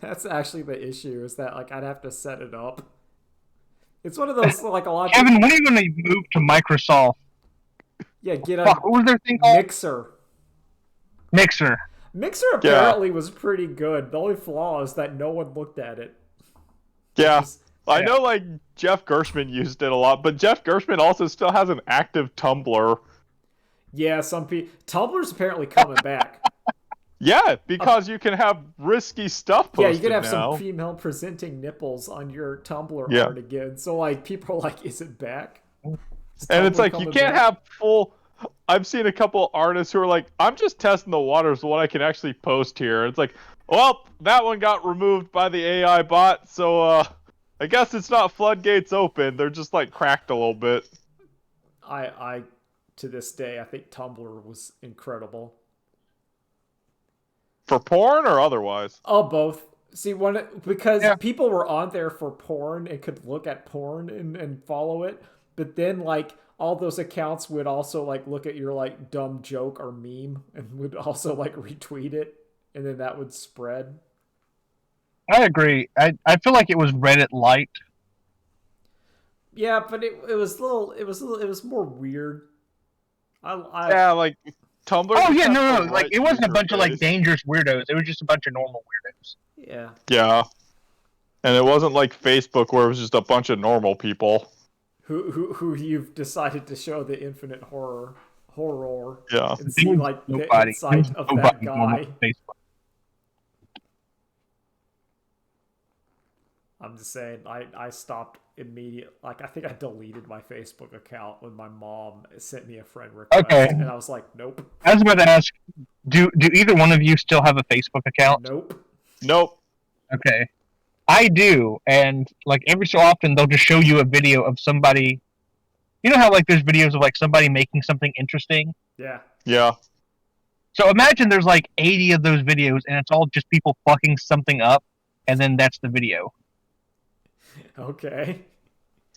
that's actually the issue is that like I'd have to set it up. It's one of those like a lot of Kevin, when are you going to move to Microsoft? Yeah, get a Fuck, what was their thing called? Mixer. Mixer Yeah. apparently was pretty good. The only flaw is that no one looked at it. Yeah. I know like Jeff Gershman used it a lot, but Jeff Gershman also still has an active Tumblr. Yeah, some people. Tumblr's apparently coming back. Yeah, because you can have risky stuff posted Yeah, you can have now. some female presenting nipples on your Tumblr Yeah. art again. So like people are like, is it back? Is And it's Tumblr like you coming can't back? have full. I've seen a couple artists who are like, I'm just testing the waters of what I can actually post here. It's like, well, that one got removed by the AI bot, so I guess it's not floodgates open. They're just like cracked a little bit. I to this day I think Tumblr was incredible. For porn or otherwise? Oh, both. See, because Yeah. people were on there for porn and could look at porn and follow it, but then like all those accounts would also like look at your like dumb joke or meme and would also like retweet it, and then that would spread. I agree. I feel like it was Reddit light. Yeah, but it was more weird. Yeah, like Tumblr. Oh just yeah, has no, the no, like right it wasn't a user bunch of like base. dangerous weirdos. It was just a bunch of normal weirdos. Yeah. Yeah. And it wasn't like Facebook where it was just a bunch of normal people. Who you've decided to show the infinite horror Yeah. and see like the Nobody. inside of that Nobody normal guy. on Facebook. I'm just saying, I stopped immediately. Like, I think I deleted my Facebook account when my mom sent me a friend request, Okay. and I was like, nope, I was about to ask, do either one of you still have a Facebook account? nope. Nope. Okay. I do, and like every so often they'll just show you a video of somebody. You know how like there's videos of like somebody making something interesting? Yeah. Yeah. So imagine there's like 80 of those videos and it's all just people fucking something up, and then that's the video. Okay.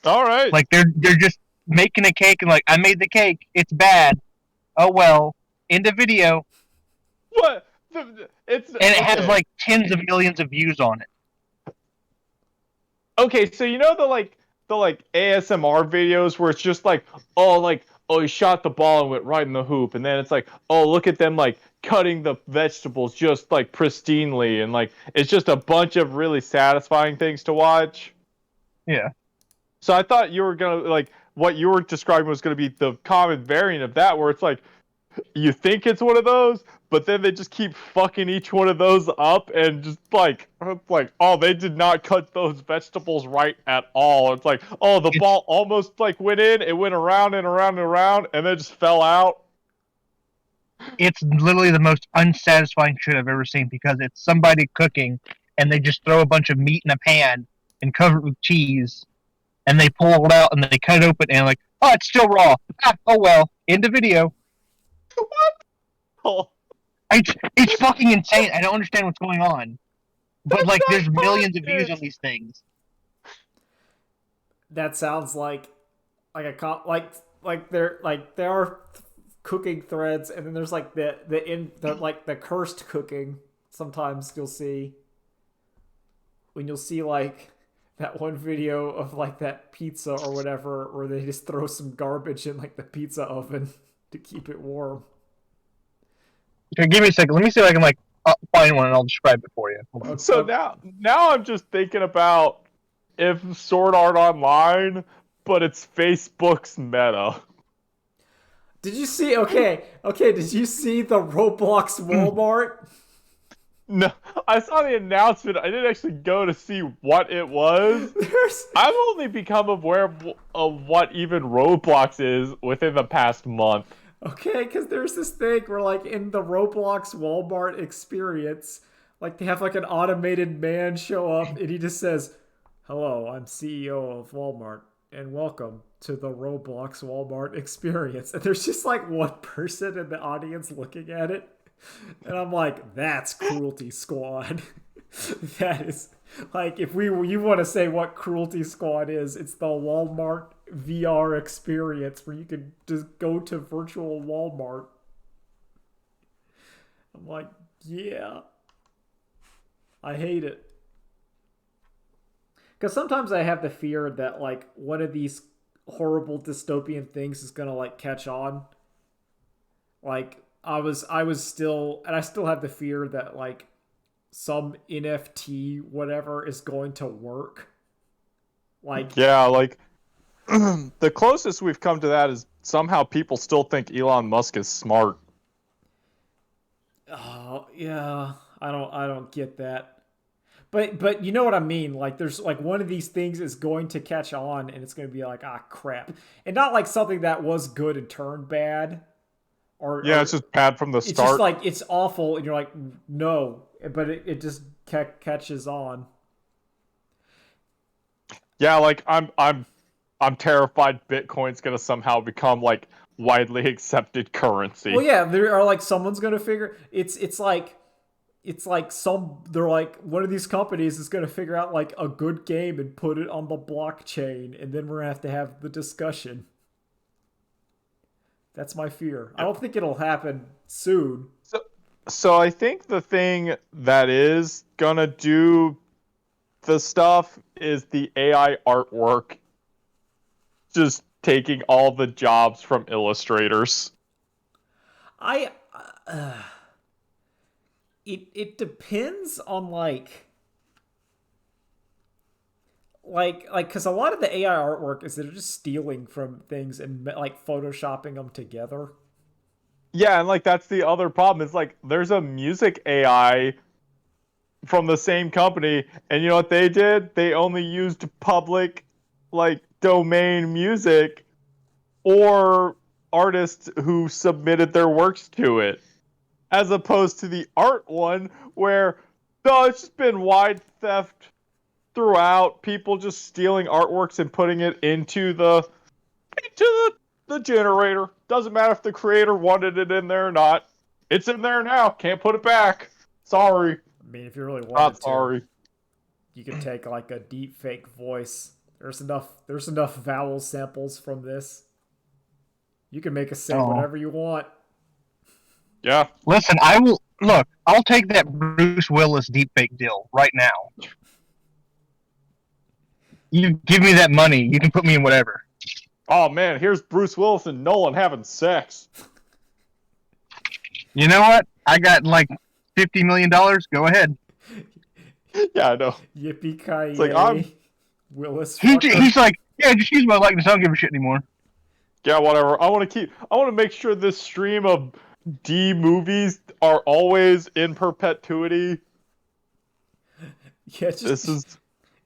All right. Like they're just making a cake and like, I made the cake, it's bad. Oh well. End of video. What? It's And it has like tens of millions of views on it. okay. So you know the ASMR videos where it's just like, oh, he shot the ball and went right in the hoop, and then it's like, oh, look at them like cutting the vegetables just like pristinely, and like it's just a bunch of really satisfying things to watch. Yeah. So I thought you were gonna like what you were describing was gonna be the common variant of that, where it's like you think it's one of those, but then they just keep fucking each one of those up, and just like oh, they did not cut those vegetables right at all. It's like, oh, the ball almost like went in, it went around and around and around, and then just fell out. It's literally the most unsatisfying shit I've ever seen, because it's somebody cooking and they just throw a bunch of meat in a pan and cover it with cheese, and they pull it out and they cut it open and like, oh, it's still raw. Oh well, end of video. What? Oh. It's fucking insane. I don't understand what's going on. But like, there's millions of views it. on these things. That sounds like there are cooking threads, and then there's like the cursed cooking. Sometimes you'll see like that one video of like that pizza or whatever, where they just throw some garbage in like the pizza oven to keep it warm. Okay, give me a second. Let me see if I can like find one and I'll describe it for you. Hold on. So now I'm just thinking about if Sword Art Online, but it's Facebook's meta. Did you see? Okay. Did you see the Roblox Walmart? No, I saw the announcement. I didn't actually go to see what it was. I've only become aware of what even Roblox is within the past month. Okay, because there's this thing where, like, in the Roblox Walmart experience, like, they have, like, an automated man show up, and he just says, "Hello, I'm CEO of Walmart, and welcome to the Roblox Walmart experience." And there's just, like, one person in the audience looking at it, and I'm like, that's Cruelty Squad. That is, like, if you want to say what Cruelty Squad is, it's the Walmart VR experience where you could just go to virtual Walmart. I'm like, yeah. I hate it. Because sometimes I have the fear that, like, one of these horrible dystopian things is going to, like, catch on. Like, I was still, and I still have the fear that, like, some NFT whatever is going to work. Like, yeah, like the closest we've come to that is somehow people still think Elon Musk is smart. Oh, yeah. I don't get that. But you know what I mean? Like, there's like one of these things is going to catch on, and it's going to be like, ah, crap. And not like something that was good and turned bad. It's just bad from the start. It's just like, it's awful, and you're like, no. But it just catches on. Yeah, like I'm terrified Bitcoin's gonna somehow become like widely accepted currency. Well, yeah, there are like someone's gonna figure it's like they're like one of these companies is gonna figure out like a good game and put it on the blockchain, and then we're gonna have the discussion. That's my fear. I don't think it'll happen soon. So I think the thing that is gonna do the stuff is the AI artwork just taking all the jobs from illustrators. It depends on like because a lot of the AI artwork is they're just stealing from things and like photoshopping them together. Yeah, and like that's the other problem. It's like there's a music AI from the same company, and you know what they did? They only used public like domain music or artists who submitted their works to it, as opposed to the art one where no, it's just been wide theft throughout, people just stealing artworks and putting it into the generator. Doesn't matter if the creator wanted it in there or not. It's in there now. Can't put it back. Sorry. I mean, if you really wanted Not sorry. to, you could take like a deep fake voice. There's enough vowel samples from this. You can make us say whatever you want. Yeah. Listen, I'll take that Bruce Willis deepfake deal right now. You give me that money, you can put me in whatever. Oh man, here's Bruce Willis and Nolan having sex. You know what? I got like $50 million. Go ahead. Yeah, I know. Yippee ki like, I'm- Willis fucker. He's like, yeah, just use my likeness. I don't give a shit anymore. Yeah, whatever. I want to make sure this stream of D movies are always in perpetuity. Yeah, This is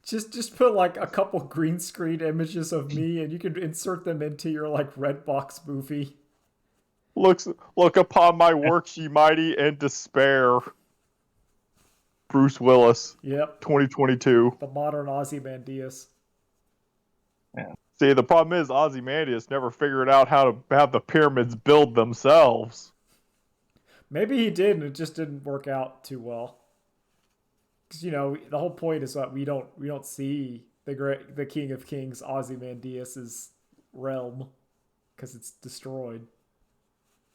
just put like a couple green screen images of me, and you can insert them into your like Redbox movie. look upon my works, ye mighty, and despair. Bruce Willis, Yep, 2022. the modern Ozymandias. See, the problem is Ozymandias never figured out how to have the pyramids build themselves. Maybe he did, and it just didn't work out too well. Because the whole point is that we don't see the King of Kings Ozymandias' realm because it's destroyed.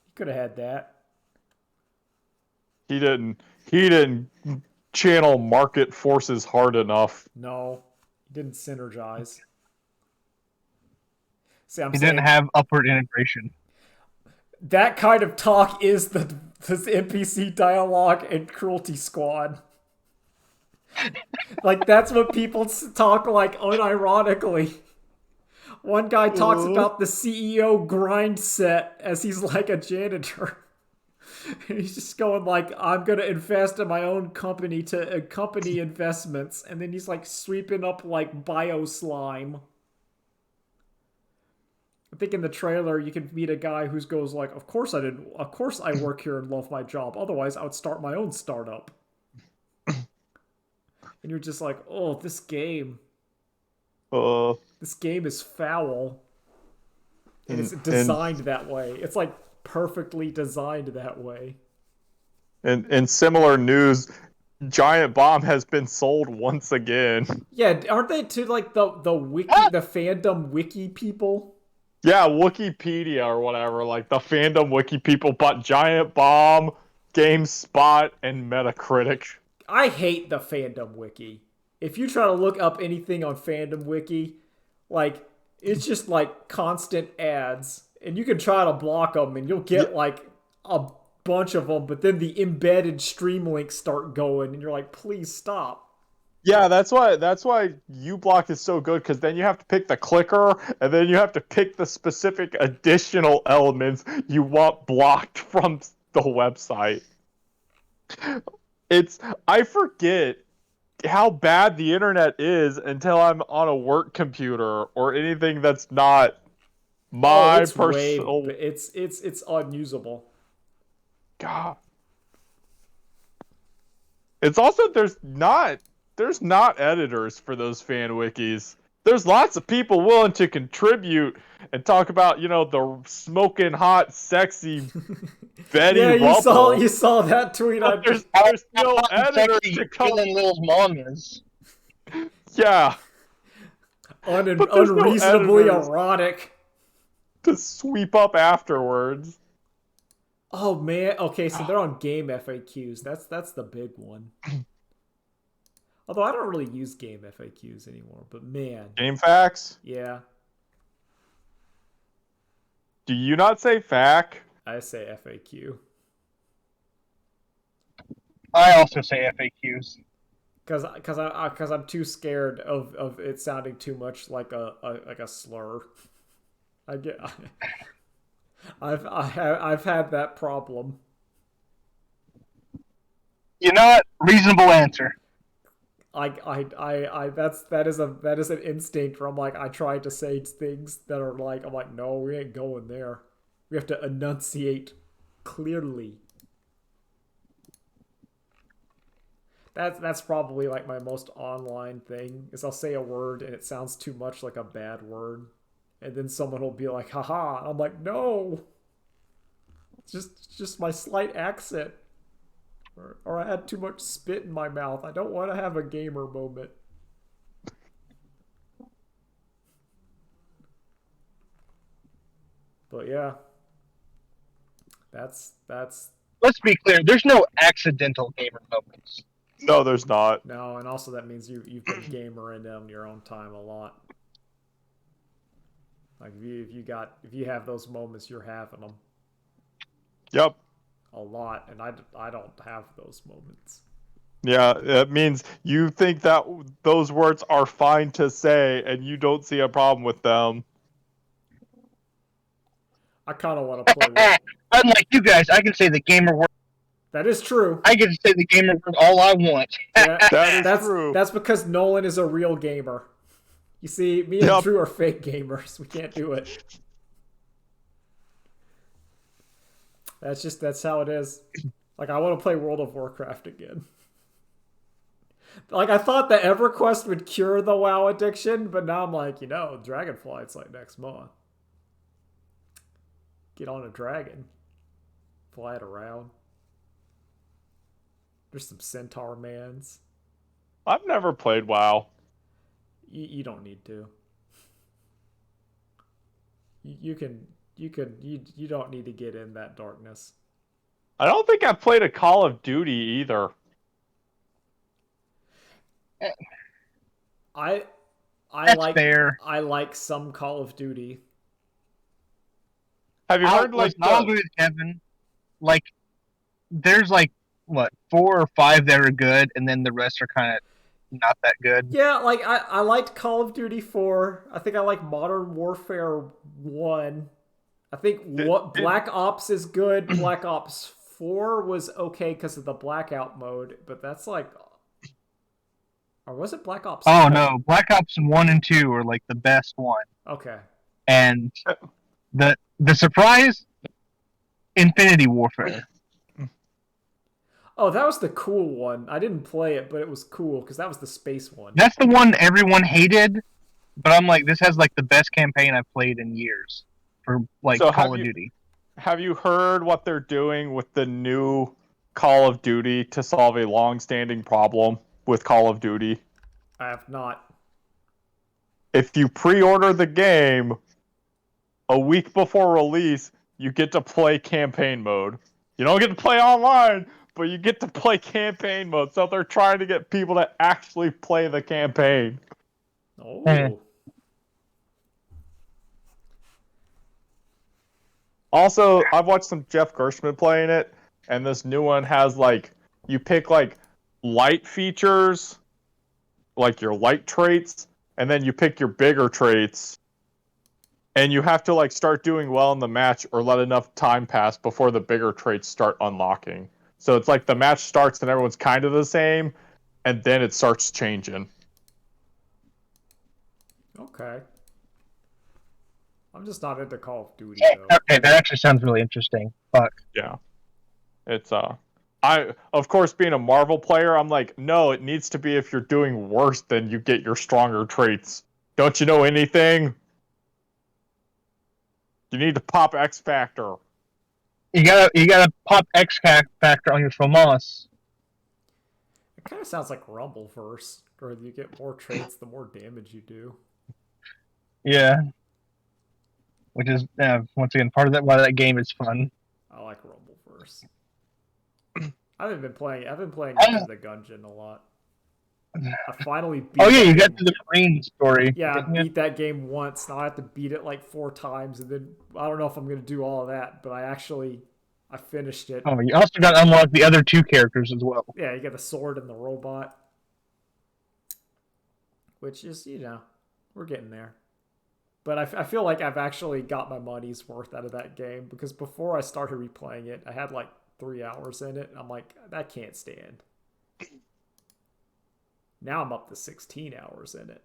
He could have had that. He didn't channel market forces hard enough. No, he didn't synergize. See, He didn't have upward integration. That kind of talk is this NPC dialogue in Cruelty Squad. Like, that's what people talk like unironically. One guy talks about the CEO grind set as he's like a janitor. And he's just going like, I'm going to invest in my own company to company investments. And then he's like sweeping up like bio slime. I think in the trailer you can meet a guy who goes like, of course I work here and love my job. Otherwise I would start my own startup. And you're just like, oh, this game is foul. And it's designed that way. It's like perfectly designed that way. And in similar news, Giant Bomb has been sold once again. Yeah, aren't they to like the wiki, the fandom wiki people? Yeah, Wikipedia or whatever, like the fandom wiki people bought Giant Bomb, GameSpot, and Metacritic. I hate the fandom wiki. If you try to look up anything on fandom wiki, like, it's just like constant ads. And you can try to block them and you'll get like a bunch of them, but then the embedded stream links start going and you're like, please stop. Yeah, that's why uBlock is so good, because then you have to pick the clicker, and then you have to pick the specific additional elements you want blocked from the website. I forget how bad the internet is until I'm on a work computer or anything that's not my personal. It's unusable. God. It's also there's not editors for those fan wikis. There's lots of people willing to contribute and talk about, the smoking hot, sexy Betty Rubble. You saw that tweet. There's no editors to come. Little mangas. Yeah. Unreasonably erotic. To sweep up afterwards. Oh man. Okay, so they're on game FAQs. That's the big one. Although I don't really use game FAQs anymore, but man. Game facts? Yeah. Do you not say FAQ? I say FAQ. I also say FAQs. Because I'm too scared of it sounding too much like a slur. I've had that problem. You know what? Reasonable answer. That is an instinct where I'm like, I try to say things that are like, I'm like, no, we ain't going there. We have to enunciate clearly. That's probably like my most online thing, is I'll say a word and it sounds too much like a bad word. And then someone will be like, haha. And I'm like, no. It's just my slight accent. Or I had too much spit in my mouth. I don't want to have a gamer moment. But yeah. That's Let's be clear, there's no accidental gamer moments. No, there's not. No, and also that means you've been gamering on your own time a lot. Like if you have those moments, you're having them. Yep. a lot, and I don't have those moments. Yeah, it means you think that those words are fine to say, and you don't see a problem with them. I kind of want to play one. Unlike you guys, I can say the gamer word. That is true. I get to say the gamer word all I want. Yeah, That is true. That's because Nolan is a real gamer. You see, me and Drew are fake gamers. We can't do it. That's how it is. Like, I want to play World of Warcraft again. Like, I thought the EverQuest would cure the WoW addiction, but now I'm like, Dragonflight's like next month. Get on a dragon. Fly it around. There's some centaur mans. I've never played WoW. You don't need to. You don't need to get in that darkness. I don't think I've played a Call of Duty either. I That's like fair. I like some Call of Duty. Have you heard I'll agree with Kevin. Like, there's like what 4 or 5 that are good, and then the rest are kind of not that good. Yeah, like I liked Call of Duty 4. I think I like Modern Warfare 1. I think Black Ops is good. Black Ops 4 was okay because of the blackout mode, but that's like, or was it Black Ops 2? Oh no, Black Ops 1 and 2 are like the best one. Okay. And the surprise, Infinity Warfare. Oh, that was the cool one. I didn't play it, but it was cool because that was the space one. That's the one everyone hated, but I'm like, this has like the best campaign I've played in years for like Call of Duty. Have you heard what they're doing with the new Call of Duty to solve a long-standing problem with Call of Duty? I have not. If you pre-order the game a week before release, you get to play campaign mode. You don't get to play online, but you get to play campaign mode. So they're trying to get people to actually play the campaign. Oh. Also, I've watched some Jeff Gershman playing it, and this new one has like, you pick like light features, like your light traits, and then you pick your bigger traits, and you have to like start doing well in the match or let enough time pass before the bigger traits start unlocking. So it's like the match starts and everyone's kind of the same, and then it starts changing. Okay. I'm just not into Call of Duty, though. Okay, that actually sounds really interesting. Fuck. Yeah. It's of course, being a Marvel player, I'm like, no, it needs to be if you're doing worse, then you get your stronger traits. Don't you know anything? You need to pop X Factor. You gotta pop X Factor on your FAMAS. It kind of sounds like Rumbleverse, where you get more traits the more damage you do. Yeah. Which is, once again, part of that why that game is fun. I like Rumbleverse. I've been playing Enter the Gungeon a lot. I finally beat you got to the Marine story. Yeah, I beat that game once. Now I have to beat it like 4 times, and then I don't know if I'm going to do all of that, but I finished it. Oh, you also got to unlock the other 2 characters as well. Yeah, you get the sword and the robot. Which is, we're getting there. But I feel like I've actually got my money's worth out of that game, because before I started replaying it, I had like 3 hours in it, and I'm like, that can't stand. Now I'm up to 16 hours in it.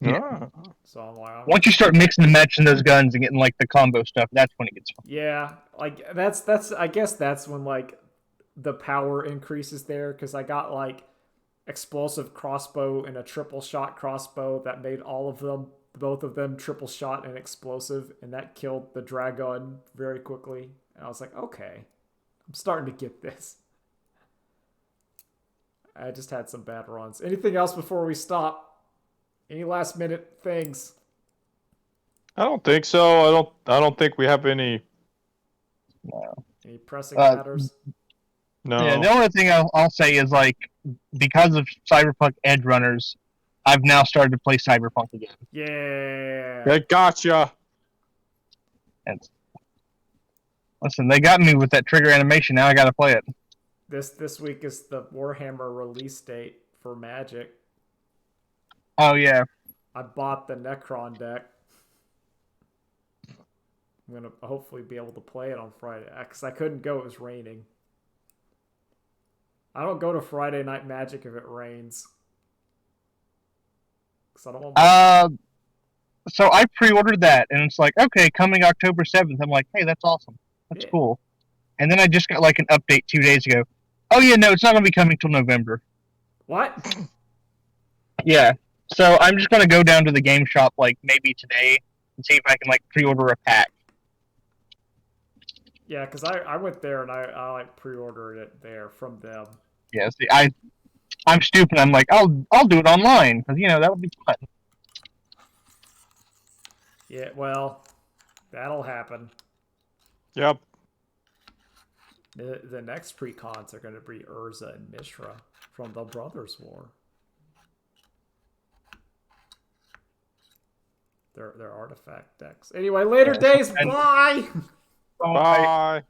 Yeah. So I'm like, once you start mixing and matching those guns and getting like the combo stuff, that's when it gets fun. Yeah, like that's I guess that's when like the power increases there, because I got like explosive crossbow and a triple shot crossbow that made both of them triple shot and explosive, and that killed the dragon very quickly. And I was like, okay, I'm starting to get this. I just had some bad runs. Anything else before we stop? Any last minute things? I don't think so. I don't think we have any. Any pressing matters? No. Yeah, the only thing I'll say is like, because of Cyberpunk Edge Runners, I've now started to play Cyberpunk again. Yeah. I gotcha. And Listen, they got me with that trigger animation. Now I gotta play it. This week is the Warhammer release date for Magic. Oh yeah. I bought the Necron deck. I'm gonna hopefully be able to play it on Friday because I couldn't go. It was raining. I don't go to Friday Night Magic if it rains. Cause I don't want. So I pre-ordered that, and it's like, okay, coming October 7th. I'm like, hey, that's awesome. That's cool. And then I just got like an update 2 days ago. Oh yeah, no, it's not gonna be coming till November. What? Yeah. So I'm just gonna go down to the game shop like maybe today and see if I can like pre-order a pack. Yeah, because I went there and I like pre-ordered it there from them. Yeah. See, I'm stupid. I'm like, I'll do it online because that would be fun. Yeah, well, that'll happen. Yep. The next pre-cons are going to be Urza and Mishra from the Brothers War. They're artifact decks. Anyway, later days. Bye. Bye.